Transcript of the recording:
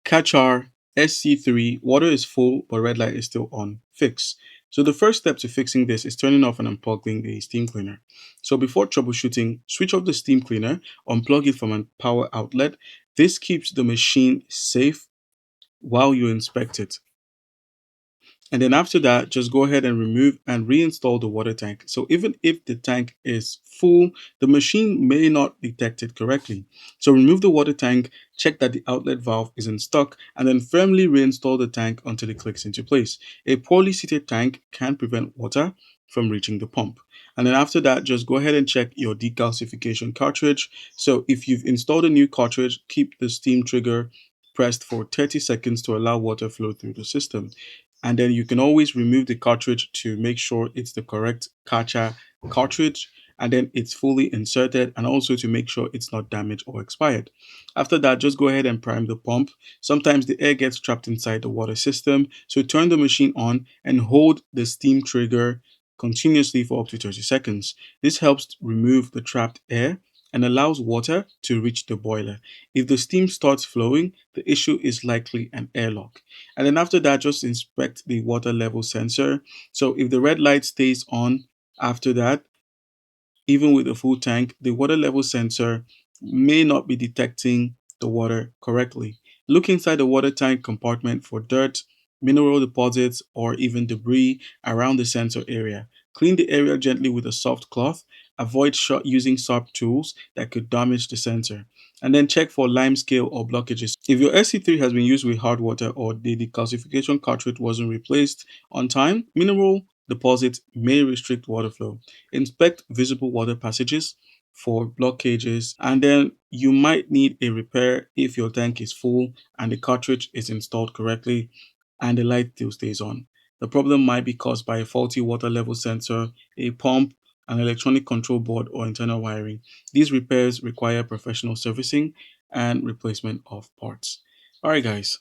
Kärcher SC3, water is full but red light is still on. Fix. So the first step to fixing this is turning off and unplugging the steam cleaner. So before troubleshooting, switch off the steam cleaner, unplug it from a power outlet. This keeps the machine safe while you inspect it. And then after that, just go ahead and remove and reinstall the water tank. So even if the tank is full, the machine may not detect it correctly. So remove the water tank, check that the outlet valve is in stock, and then firmly reinstall the tank until it clicks into place. A poorly seated tank can prevent water from reaching the pump. And then after that, just go ahead and check your decalcification cartridge. So if you've installed a new cartridge, keep the steam trigger pressed for 30 seconds to allow water flow through the system. And then you can always remove the cartridge to make sure it's the correct Kärcher cartridge, and then it's fully inserted, and also to make sure it's not damaged or expired. After that, just go ahead and prime the pump. Sometimes the air gets trapped inside the water system, so turn the machine on and hold the steam trigger continuously for up to 30 seconds. This helps remove the trapped air and allows water to reach the boiler. If the steam starts flowing, the issue is likely an airlock. And then after that, just inspect the water level sensor. So if the red light stays on after that, even with a full tank, the water level sensor may not be detecting the water correctly. Look inside the water tank compartment for dirt, mineral deposits, or even debris around the sensor area. Clean the area gently with a soft cloth. Avoid using sharp tools that could damage the sensor. And then check for lime scale or blockages. If your SC3 has been used with hard water or the decalcification cartridge wasn't replaced on time, mineral deposits may restrict water flow. Inspect visible water passages for blockages, and then you might need a repair if your tank is full and the cartridge is installed correctly and the light still stays on. The problem might be caused by a faulty water level sensor, a pump, an electronic control board, or internal wiring. These repairs require professional servicing and replacement of parts. All right, guys.